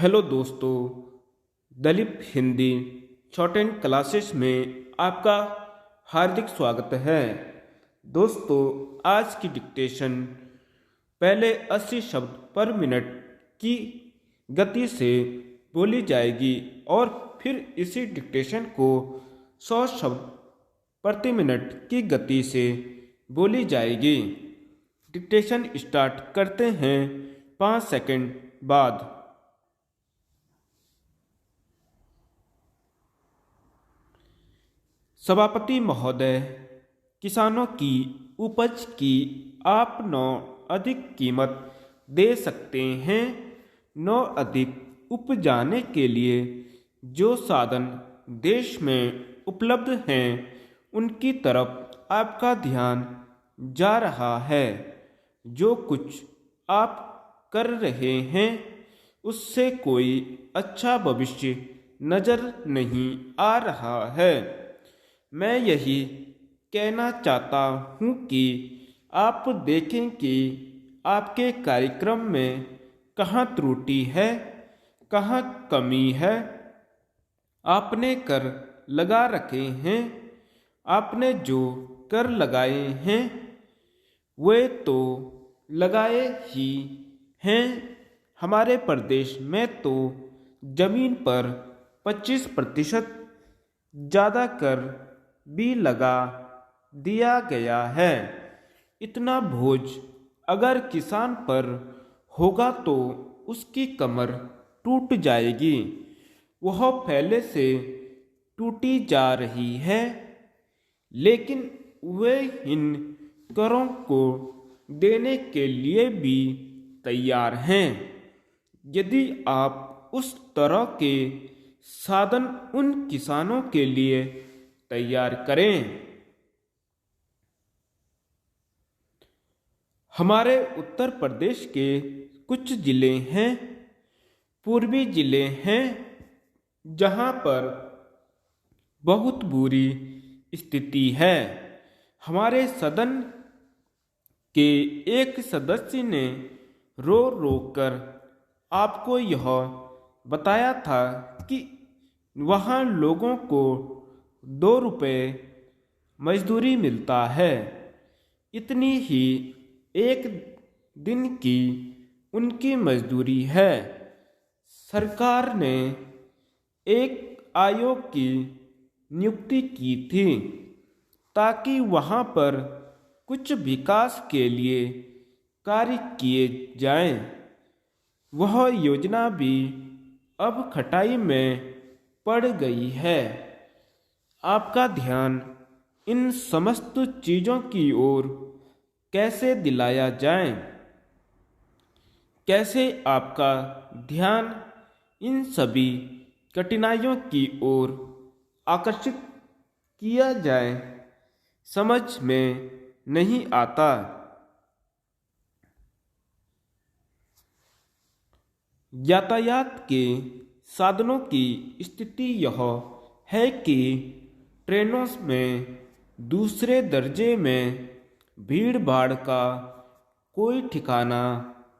Hello दोस्तों, Dalip Hindi shorthand classes में आपका हार्दिक स्वागत है। दोस्तों, आज की डिक्टेशन पहले 80 शब्द पर मिनट की गति से बोली जाएगी और फिर इसी डिक्टेशन को 100 शब्द प्रति मिनट की गति से बोली जाएगी। डिक्टेशन स्टार्ट करते हैं 5 सेकंड बाद। सभापति महोदय, किसानों की उपज की आप अधिक कीमत दे सकते हैं। अधिक उपजाने के लिए जो साधन देश में उपलब्ध हैं उनकी तरफ आपका ध्यान जा रहा है। जो कुछ आप कर रहे हैं उससे कोई अच्छा भविष्य नजर नहीं आ रहा है। मैं यही कहना चाहता हूँ कि आप देखें कि आपके कार्यक्रम में कहाँ त्रुटि है, कहाँ कमी है। आपने कर लगा रखे हैं, आपने जो कर लगाए हैं वे तो लगाए ही हैं। हमारे प्रदेश में तो जमीन पर 25% ज़्यादा कर भी लगा दिया गया है। इतना बोझ अगर किसान पर होगा तो उसकी कमर टूट जाएगी। वह पहले से टूटी जा रही है, लेकिन वे इन करों को देने के लिए भी तैयार हैं। यदि आप उस तरह के साधन उन किसानों के लिए तैयार करें। हमारे उत्तर प्रदेश के कुछ जिले हैं, पूर्वी जिले हैं, जहां पर बहुत बुरी स्थिति है। हमारे सदन के एक सदस्य ने रो रो कर आपको यह बताया था कि वहां लोगों को 2 रुपये मजदूरी मिलता है। इतनी ही एक दिन की उनकी मजदूरी है। सरकार ने एक आयोग की नियुक्ति की थी ताकि वहां पर कुछ विकास के लिए कार्य किए जाएं। वह योजना भी अब खटाई में पड़ गई है। आपका ध्यान इन समस्त चीज़ों की ओर कैसे दिलाया जाए? कैसे आपका ध्यान इन सभी कठिनाइयों की ओर आकर्षित किया जाए, समझ में नहीं आता। यातायात के साधनों की स्थिति यह है कि ट्रेनों में दूसरे दर्जे में भीड़ भाड़ का कोई ठिकाना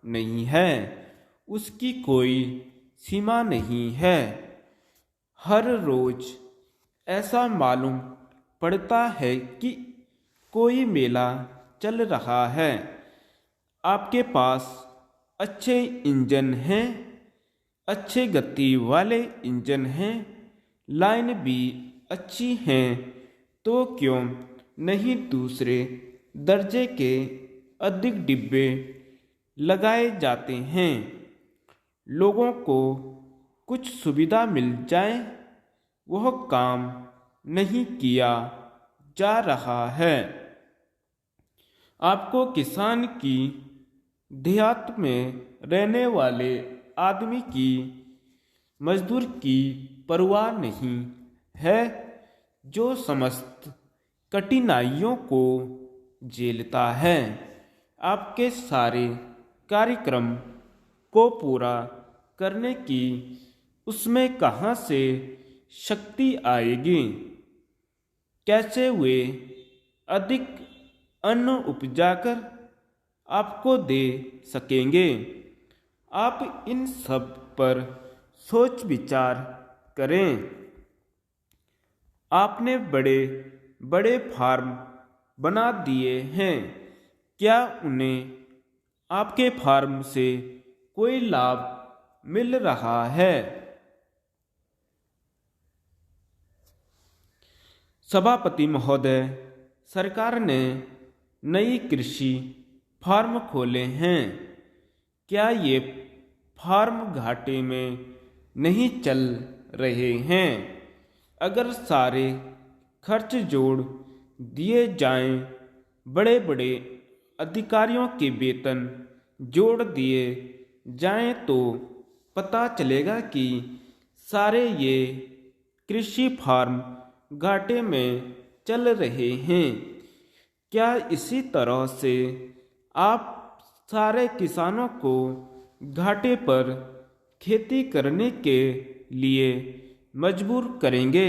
नहीं है, उसकी कोई सीमा नहीं है। हर रोज ऐसा मालूम पड़ता है कि कोई मेला चल रहा है। आपके पास अच्छे इंजन हैं, अच्छे गति वाले इंजन हैं, लाइन भी अच्छी हैं, तो क्यों नहीं दूसरे दर्जे के अधिक डिब्बे लगाए जाते हैं। लोगों को कुछ सुविधा मिल जाए, वह काम नहीं किया जा रहा है। आपको किसान की देहात में रहने वाले आदमी की मजदूर की परवाह नहीं है, जो समस्त कठिनाइयों को झेलता है। आपके सारे कार्यक्रम को पूरा करने की उसमें कहाँ से शक्ति आएगी? कैसे वे अधिक अन्न उपजाकर आपको दे सकेंगे? आप इन सब पर सोच विचार करें। आपने बड़े बड़े फार्म बना दिए हैं, क्या उन्हें आपके फार्म से कोई लाभ मिल रहा है? सभापति महोदय, सरकार ने नई कृषि फार्म खोले हैं, क्या ये फार्म घाटे में नहीं चल रहे हैं? अगर सारे खर्च जोड़ दिए जाएं, बड़े बड़े अधिकारियों के वेतन जोड़ दिए जाएं, तो पता चलेगा कि सारे ये कृषि फार्म घाटे में चल रहे हैं। क्या इसी तरह से आप सारे किसानों को घाटे पर खेती करने के लिए मजबूर करेंगे?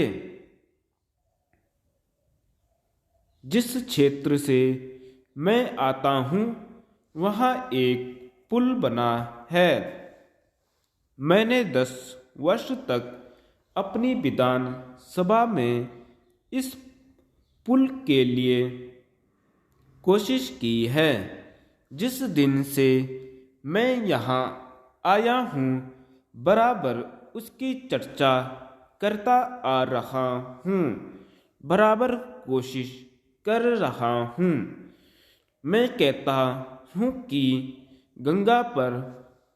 जिस क्षेत्र से मैं आता हूँ वहाँ एक पुल बना है। मैंने 10 वर्ष तक अपनी विधान सभा में इस पुल के लिए कोशिश की है। जिस दिन से मैं यहाँ आया हूँ बराबर उसकी चर्चा करता आ रहा हूँ, बराबर कोशिश कर रहा हूँ। मैं कहता हूँ कि गंगा पर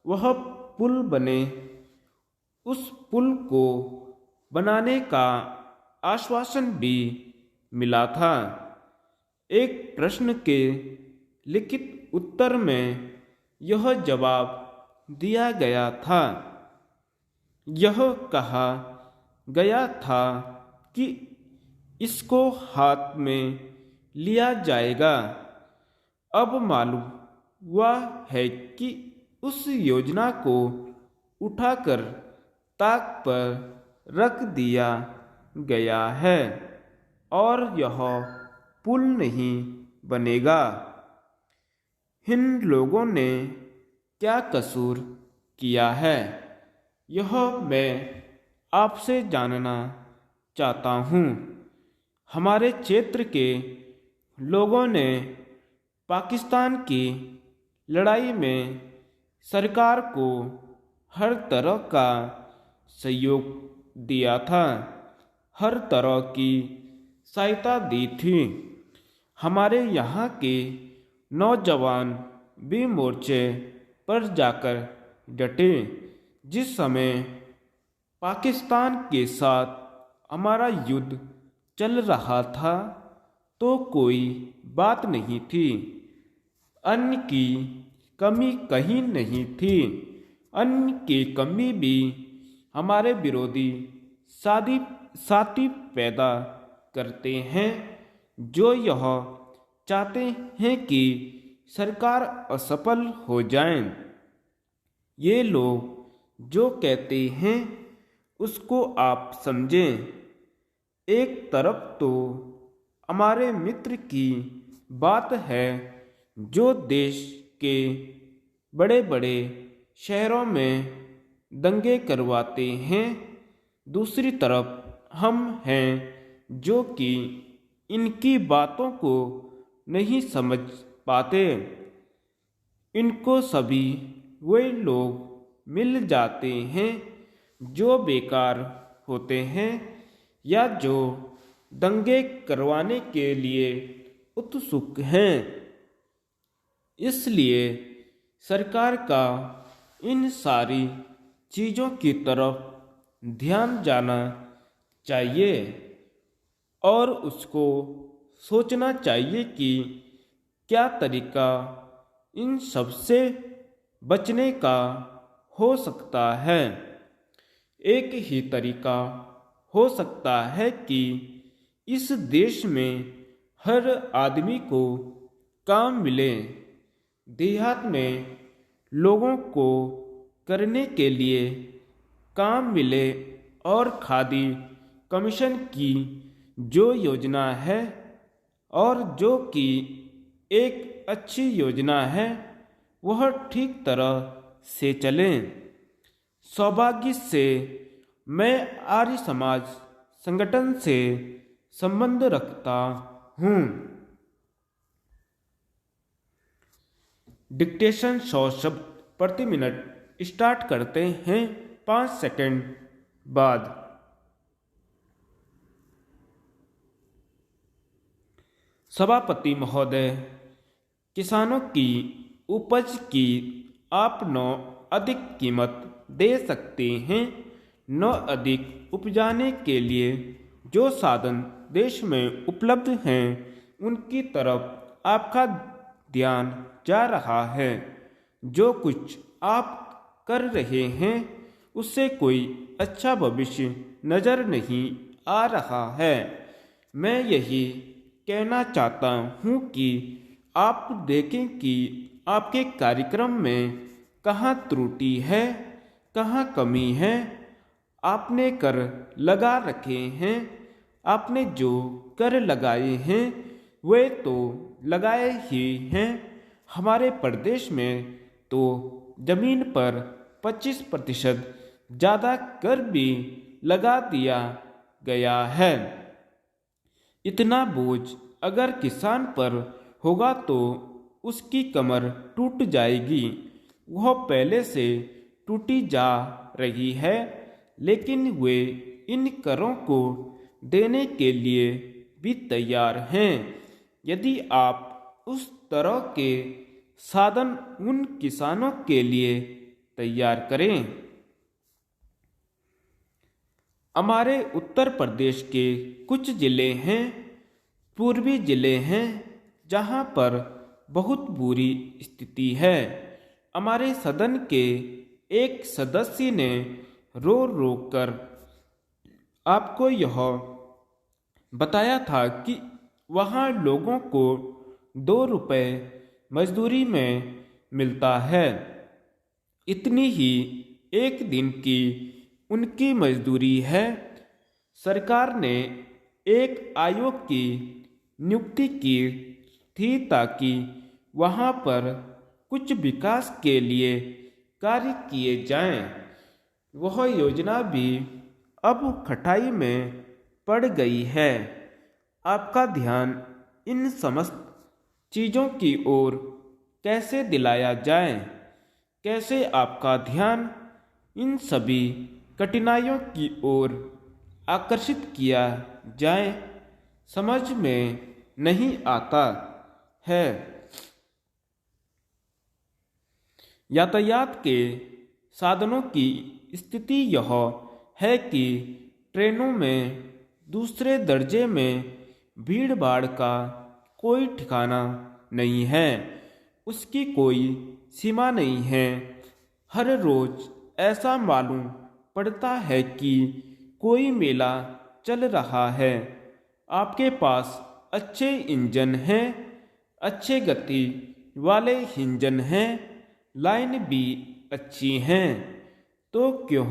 वह पुल बने। उस पुल को बनाने का आश्वासन भी मिला था। एक प्रश्न के लिखित उत्तर में यह जवाब दिया गया था। यह कहा गया था कि इसको हाथ में लिया जाएगा। अब मालूम हुआ है कि उस योजना को उठाकर ताक पर रख दिया गया है और यह पुल नहीं बनेगा। इन लोगों ने क्या कसूर किया है, यह मैं आपसे जानना चाहता हूँ। हमारे क्षेत्र के लोगों ने पाकिस्तान की लड़ाई में सरकार को हर तरह का सहयोग दिया था, हर तरह की सहायता दी थी। हमारे यहाँ के नौजवान भी मोर्चे पर जाकर डटे। जिस समय पाकिस्तान के साथ हमारा युद्ध चल रहा था तो कोई बात नहीं थी, अन्न की कमी कहीं नहीं थी। अन्न की कमी भी हमारे विरोधी साथी पैदा करते हैं, जो यह चाहते हैं कि सरकार असफल हो जाए। ये लोग जो कहते हैं उसको आप समझें। एक तरफ तो हमारे मित्र की बात है जो देश के बड़े बड़े शहरों में दंगे करवाते हैं, दूसरी तरफ हम हैं जो कि इनकी बातों को नहीं समझ पाते। इनको सभी वे लोग मिल जाते हैं जो बेकार होते हैं या जो दंगे करवाने के लिए उत्सुक हैं। इसलिए सरकार का इन सारी चीज़ों की तरफ ध्यान जाना चाहिए और उसको सोचना चाहिए कि क्या तरीका इन सबसे बचने का हो सकता है। एक ही तरीका हो सकता है कि इस देश में हर आदमी को काम मिले। देहात में लोगों को करने के लिए काम मिले और खादी कमीशन की जो योजना है और जो कि एक अच्छी योजना है वह ठीक तरह से चले। सौभाग्य से मैं आर्य समाज संगठन से संबंध रखता हूँ। डिक्टेशन 100 शब्द प्रति मिनट स्टार्ट करते हैं 5 सेकंड बाद। सभापति महोदय, किसानों की उपज की आप न अधिक कीमत दे सकते हैं, न अधिक उपजाने के लिए जो साधन देश में उपलब्ध हैं उनकी तरफ आपका ध्यान जा रहा है। जो कुछ आप कर रहे हैं उससे कोई अच्छा भविष्य नजर नहीं आ रहा है। मैं यही कहना चाहता हूँ कि आप देखें कि आपके कार्यक्रम में कहाँ त्रुटि है, कहाँ कमी है। आपने कर लगा रखे हैं, आपने जो कर लगाए हैं वे तो लगाए ही हैं। हमारे प्रदेश में तो जमीन पर 25% ज़्यादा कर भी लगा दिया गया है। इतना बोझ अगर किसान पर होगा तो उसकी कमर टूट जाएगी। वह पहले से टूटी जा रही है, लेकिन वे इन करों को देने के लिए भी तैयार हैं। यदि आप उस तरह के साधन उन किसानों के लिए तैयार करें। हमारे उत्तर प्रदेश के कुछ ज़िले हैं, पूर्वी ज़िले हैं, जहाँ पर बहुत बुरी स्थिति है। हमारे सदन के एक सदस्य ने रो रो कर आपको यह बताया था कि वहाँ लोगों को 2 रुपये मजदूरी में मिलता है। इतनी ही एक दिन की उनकी मजदूरी है। सरकार ने एक आयोग की नियुक्ति की थी ताकि वहाँ पर कुछ विकास के लिए कार्य किए जाएं। वह योजना भी अब खटाई में पड़ गई है। आपका ध्यान इन समस्त चीज़ों की ओर कैसे दिलाया जाए, कैसे आपका ध्यान इन सभी कठिनाइयों की ओर आकर्षित किया जाए, समझ में नहीं आता है। यातायात के साधनों की स्थिति यह है कि ट्रेनों में दूसरे दर्जे में भीड़ भाड़ का कोई ठिकाना नहीं है, उसकी कोई सीमा नहीं है। हर रोज ऐसा मालूम पड़ता है कि कोई मेला चल रहा है। आपके पास अच्छे इंजन हैं, अच्छे गति वाले इंजन हैं, लाइन भी अच्छी हैं, तो क्यों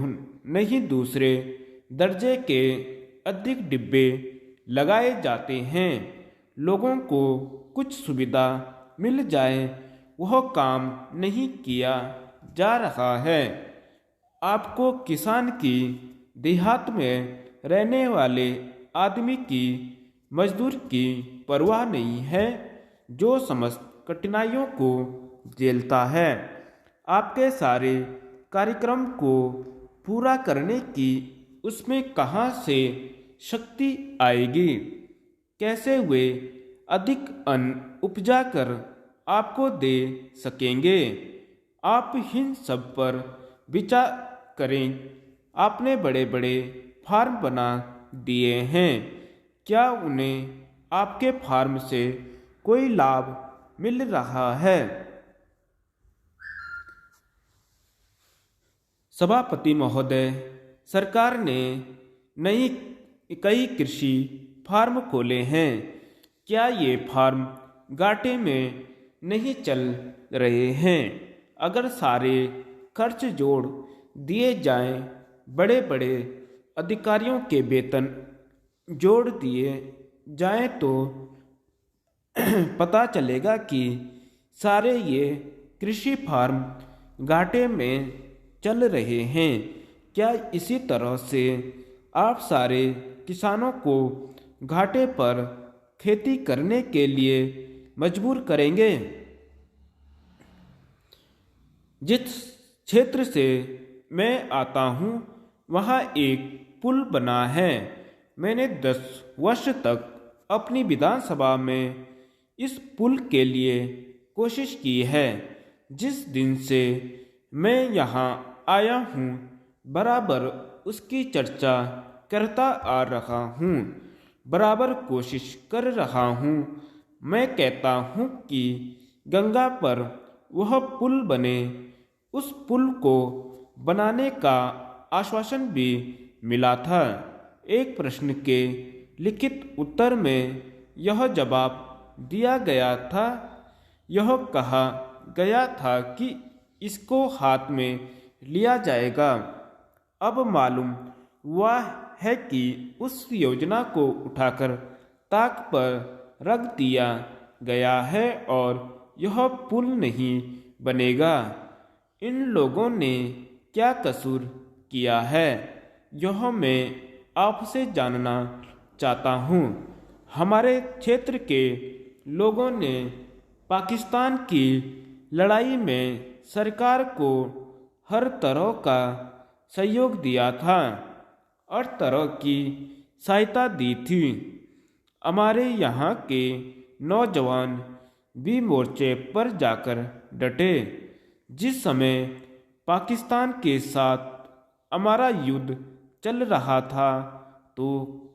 नहीं दूसरे दर्जे के अधिक डिब्बे लगाए जाते हैं। लोगों को कुछ सुविधा मिल जाए, वह काम नहीं किया जा रहा है। आपको किसान की देहात में रहने वाले आदमी की मजदूर की परवाह नहीं है, जो समस्त कठिनाइयों को झेलता है। आपके सारे कार्यक्रम को पूरा करने की उसमें कहाँ से शक्ति आएगी? कैसे वे अधिक अन्न उपजा कर आपको दे सकेंगे? आप इन सब पर विचार करें। आपने बड़े बड़े फार्म बना दिए हैं, क्या उन्हें आपके फार्म से कोई लाभ मिल रहा है? सभापति महोदय, सरकार ने कई कृषि फार्म खोले हैं। क्या ये फार्म घाटे में नहीं चल रहे हैं? अगर सारे खर्च जोड़ दिए जाएं, बड़े बड़े अधिकारियों के वेतन जोड़ दिए जाएं, तो पता चलेगा कि सारे ये कृषि फार्म घाटे में चल रहे हैं। क्या इसी तरह से आप सारे किसानों को घाटे पर खेती करने के लिए मजबूर करेंगे? जिस क्षेत्र से मैं आता हूँ वहाँ एक पुल बना है। मैंने 10 वर्ष तक अपनी विधानसभा में इस पुल के लिए कोशिश की है। जिस दिन से मैं यहाँ आया हूँ बराबर उसकी चर्चा करता आ रहा हूँ, बराबर कोशिश कर रहा हूँ। मैं कहता हूँ कि गंगा पर वह पुल बने। उस पुल को बनाने का आश्वासन भी मिला था। एक प्रश्न के लिखित उत्तर में यह जवाब दिया गया था। यह कहा गया था कि इसको हाथ में लिया जाएगा। अब मालूम हुआ है कि उस योजना को उठाकर ताक पर रख दिया गया है और यह पुल नहीं बनेगा। इन लोगों ने क्या कसूर किया है, यह मैं आपसे जानना चाहता हूँ। हमारे क्षेत्र के लोगों ने पाकिस्तान की लड़ाई में सरकार को हर तरह का सहयोग दिया था, हर तरह की सहायता दी थी। हमारे यहाँ के नौजवान भी मोर्चे पर जाकर डटे। जिस समय पाकिस्तान के साथ हमारा युद्ध चल रहा था तो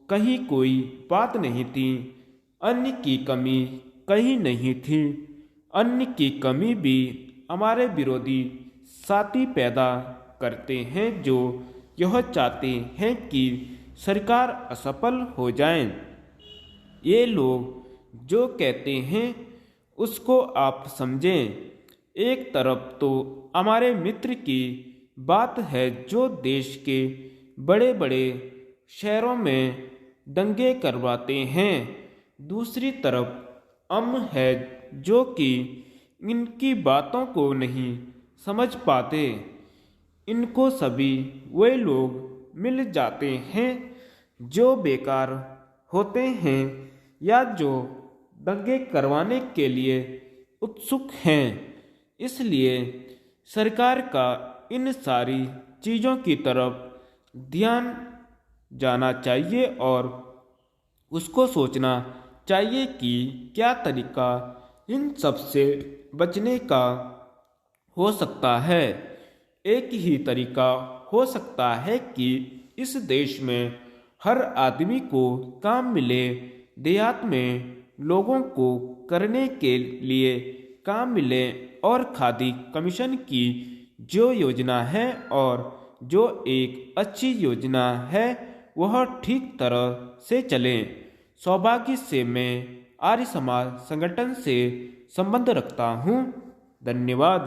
कहीं कोई बात नहीं थी, अन्न की कमी कहीं नहीं थी। अन्न की कमी भी हमारे विरोधी साथी पैदा करते हैं जो यह चाहते हैं कि सरकार असफल हो जाए। ये लोग जो कहते हैं उसको आप समझें। एक तरफ तो हमारे मित्र की बात है जो देश के बड़े बड़े शहरों में दंगे करवाते हैं, दूसरी तरफ हम है जो कि इनकी बातों को नहीं समझ पाते। इनको सभी वे लोग मिल जाते हैं जो बेकार होते हैं या जो दंगे करवाने के लिए उत्सुक हैं। इसलिए सरकार का इन सारी चीज़ों की तरफ ध्यान जाना चाहिए और उसको सोचना चाहिए कि क्या तरीका इन सब से बचने का हो सकता है। एक ही तरीका हो सकता है कि इस देश में हर आदमी को काम मिले, देहात में लोगों को करने के लिए काम मिले और खादी कमीशन की जो योजना है और जो एक अच्छी योजना है वह ठीक तरह से चले। सौभाग्य से मैं आर्य समाज संगठन से संबंध रखता हूँ। धन्यवाद।